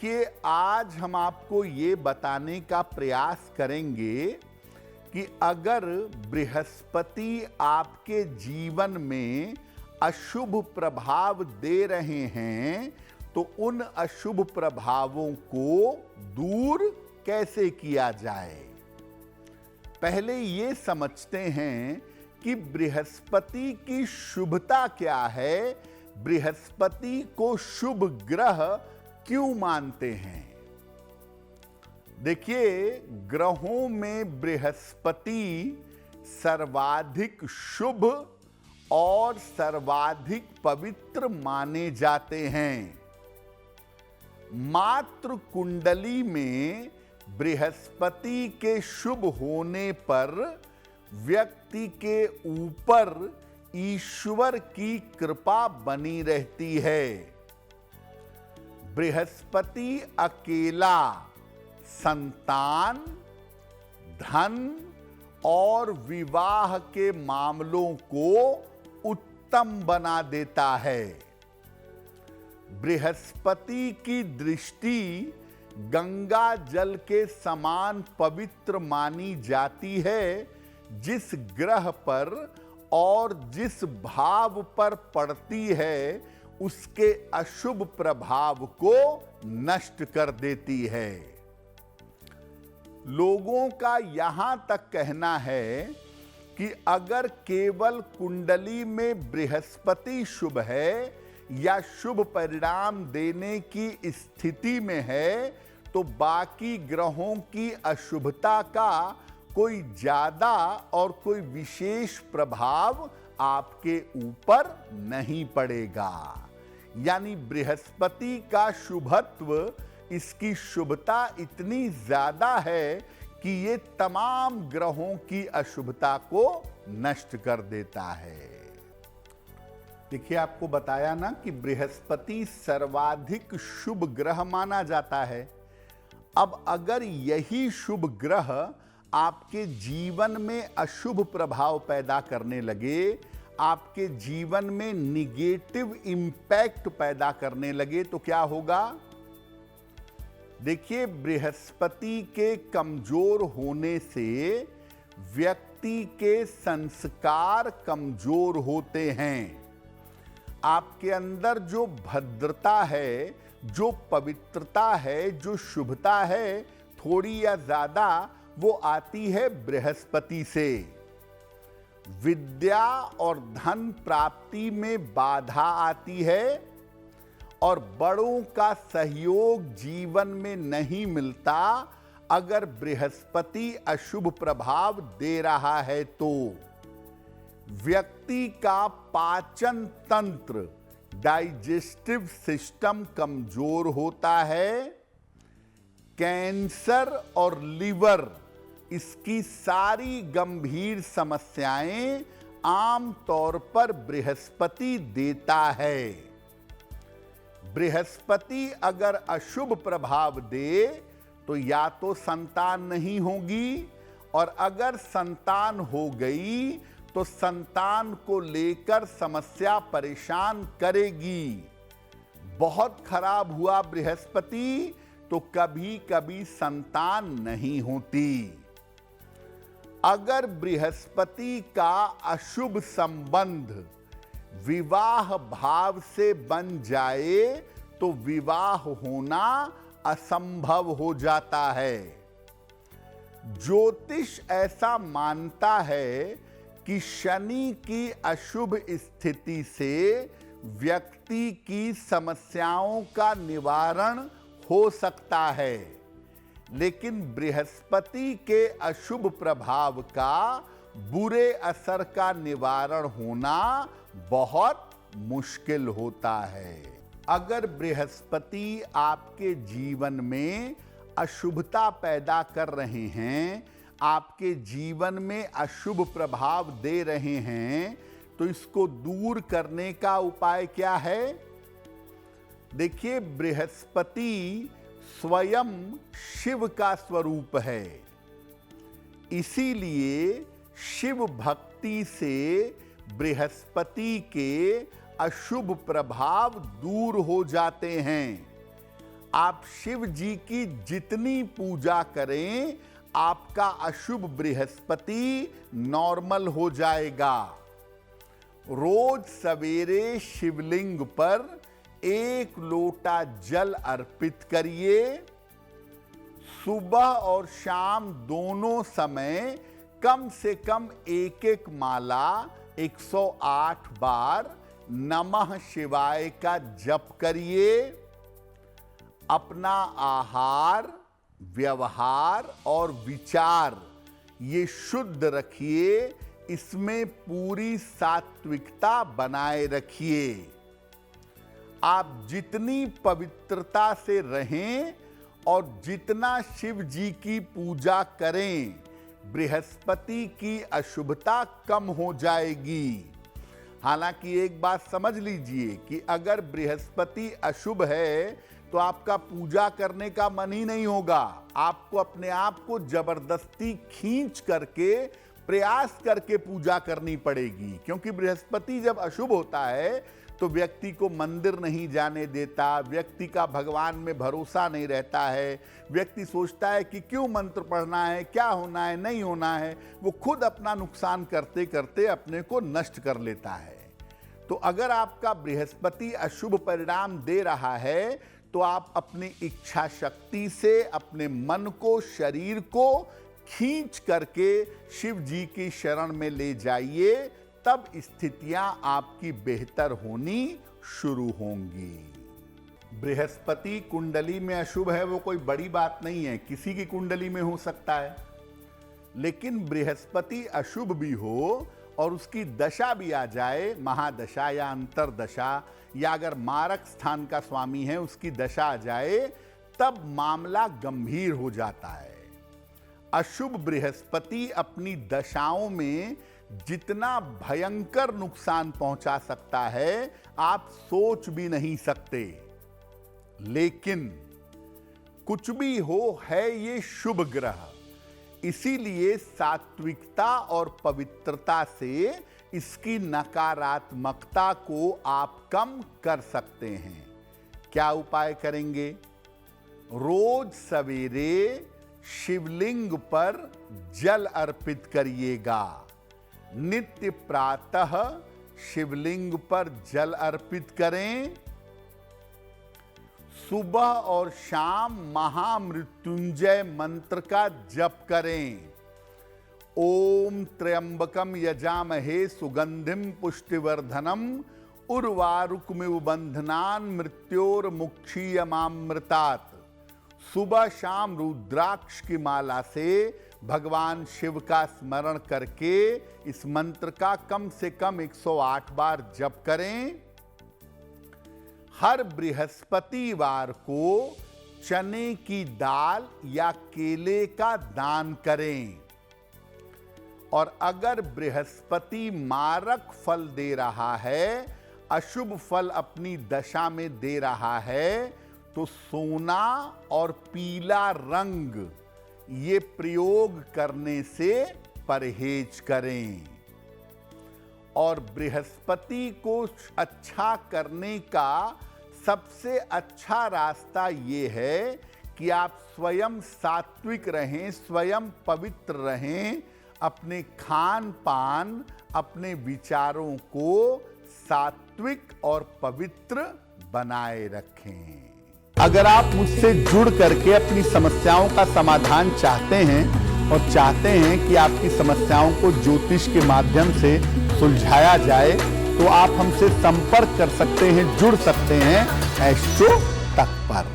देखिए, आज हम आपको ये बताने का प्रयास करेंगे कि अगर बृहस्पति आपके जीवन में अशुभ प्रभाव दे रहे हैं तो उन अशुभ प्रभावों को दूर कैसे किया जाए। पहले ये समझते हैं कि बृहस्पति की शुभता क्या है, बृहस्पति को शुभ ग्रह क्यों मानते हैं। देखिए, ग्रहों में बृहस्पति सर्वाधिक शुभ और सर्वाधिक पवित्र माने जाते हैं। मातृ कुंडली में बृहस्पति के शुभ होने पर व्यक्ति के ऊपर ईश्वर की कृपा बनी रहती है। बृहस्पति अकेला संतान, धन और विवाह के मामलों को उत्तम बना देता है। बृहस्पति की दृष्टि गंगा जल के समान पवित्र मानी जाती है। जिस ग्रह पर और जिस भाव पर पड़ती है उसके अशुभ प्रभाव को नष्ट कर देती है। लोगों का यहां तक कहना है कि अगर केवल कुंडली में बृहस्पति शुभ है या शुभ परिणाम देने की स्थिति में है तो बाकी ग्रहों की अशुभता का कोई ज्यादा और कोई विशेष प्रभाव आपके ऊपर नहीं पड़ेगा। यानी बृहस्पति का शुभत्व, इसकी शुभता इतनी ज्यादा है कि ये तमाम ग्रहों की अशुभता को नष्ट कर देता है। देखिए, आपको बताया ना कि बृहस्पति सर्वाधिक शुभ ग्रह माना जाता है। अब अगर यही शुभ ग्रह आपके जीवन में अशुभ प्रभाव पैदा करने लगे, आपके जीवन में निगेटिव इंपैक्ट पैदा करने लगे तो क्या होगा। देखिए, बृहस्पति के कमजोर होने से व्यक्ति के संस्कार कमजोर होते हैं। आपके अंदर जो भद्रता है, जो पवित्रता है, जो शुभता है, थोड़ी या ज्यादा वो आती है बृहस्पति से। विद्या और धन प्राप्ति में बाधा आती है और बड़ों का सहयोग जीवन में नहीं मिलता अगर बृहस्पति अशुभ प्रभाव दे रहा है तो। व्यक्ति का पाचन तंत्र, डाइजेस्टिव सिस्टम कमजोर होता है। कैंसर और लिवर, इसकी सारी गंभीर समस्याएं आम तौर पर बृहस्पति देता है। बृहस्पति अगर अशुभ प्रभाव दे तो या तो संतान नहीं होगी, और अगर संतान हो गई तो संतान को लेकर समस्या परेशान करेगी। बहुत खराब हुआ बृहस्पति तो कभी कभी संतान नहीं होती। अगर बृहस्पति का अशुभ संबंध विवाह भाव से बन जाए तो विवाह होना असंभव हो जाता है। ज्योतिष ऐसा मानता है कि शनि की अशुभ स्थिति से व्यक्ति की समस्याओं का निवारण हो सकता है, लेकिन बृहस्पति के अशुभ प्रभाव का, बुरे असर का निवारण होना बहुत मुश्किल होता है। अगर बृहस्पति आपके जीवन में अशुभता पैदा कर रहे हैं, आपके जीवन में अशुभ प्रभाव दे रहे हैं, तो इसको दूर करने का उपाय क्या है। देखिए, बृहस्पति स्वयं शिव का स्वरूप है, इसीलिए शिव भक्ति से बृहस्पति के अशुभ प्रभाव दूर हो जाते हैं। आप शिव जी की जितनी पूजा करें, आपका अशुभ बृहस्पति नॉर्मल हो जाएगा। रोज सवेरे शिवलिंग पर 1 लोटा जल अर्पित करिए। सुबह और शाम दोनों समय कम से कम 1 माला 108 बार नमः शिवाय का जप करिए। अपना आहार, व्यवहार और विचार ये शुद्ध रखिए, इसमें पूरी सात्विकता बनाए रखिए। आप जितनी पवित्रता से रहें और जितना शिव जी की पूजा करें, बृहस्पति की अशुभता कम हो जाएगी। हालांकि एक बात समझ लीजिए कि अगर बृहस्पति अशुभ है तो आपका पूजा करने का मन ही नहीं होगा। आपको अपने आप को जबरदस्ती खींच करके, प्रयास करके पूजा करनी पड़ेगी, क्योंकि बृहस्पति जब अशुभ होता है तो व्यक्ति को मंदिर नहीं जाने देता, व्यक्ति का भगवान में भरोसा नहीं रहता है, व्यक्ति सोचता है कि क्यों मंत्र पढ़ना है, क्या होना है, नहीं होना है। वो खुद अपना नुकसान करते करते अपने को नष्ट कर लेता है। तो अगर आपका बृहस्पति अशुभ परिणाम दे रहा है तो आप अपनी इच्छा शक्ति से अपने मन को, शरीर को खींच करके शिव जी की शरण में ले जाइए, तब स्थितियां आपकी बेहतर होनी शुरू होंगी। बृहस्पति कुंडली में अशुभ है वो कोई बड़ी बात नहीं है, किसी की कुंडली में हो सकता है। लेकिन बृहस्पति अशुभ भी हो और उसकी दशा भी आ जाए, महादशा या अंतरदशा, या अगर मारक स्थान का स्वामी है उसकी दशा आ जाए, तब मामला गंभीर हो जाता है। अशुभ बृहस्पति अपनी दशाओं में जितना भयंकर नुकसान पहुंचा सकता है आप सोच भी नहीं सकते। लेकिन कुछ भी हो, है ये शुभ ग्रह, इसीलिए सात्विकता और पवित्रता से इसकी नकारात्मकता को आप कम कर सकते हैं। क्या उपाय करेंगे? रोज सवेरे शिवलिंग पर जल अर्पित करिएगा। नित्य प्रातः शिवलिंग पर जल अर्पित करें। सुबह और शाम महामृत्युंजय मंत्र का जप करें। ओम त्र्यंबकम यजामहे सुगंधिम पुष्टिवर्धनम उर्वारुकमिव बंधनान मृत्योर्मुक्षीयमामृतात्। सुबह शाम रुद्राक्ष की माला से भगवान शिव का स्मरण करके इस मंत्र का कम से कम 108 बार जप करें। हर बृहस्पतिवार को चने की दाल या केले का दान करें। और अगर बृहस्पति मारक फल दे रहा है, अशुभ फल अपनी दशा में दे रहा है, तो सोना और पीला रंग ये प्रयोग करने से परहेज करें। और बृहस्पति को अच्छा करने का सबसे अच्छा रास्ता ये है कि आप स्वयं सात्विक रहें, स्वयं पवित्र रहें, अपने खान पान, अपने विचारों को सात्विक और पवित्र बनाए रखें। अगर आप मुझसे जुड़ करके अपनी समस्याओं का समाधान चाहते हैं और चाहते हैं कि आपकी समस्याओं को ज्योतिष के माध्यम से सुलझाया जाए, तो आप हमसे संपर्क कर सकते हैं, जुड़ सकते हैं एस्ट्रो तक पर।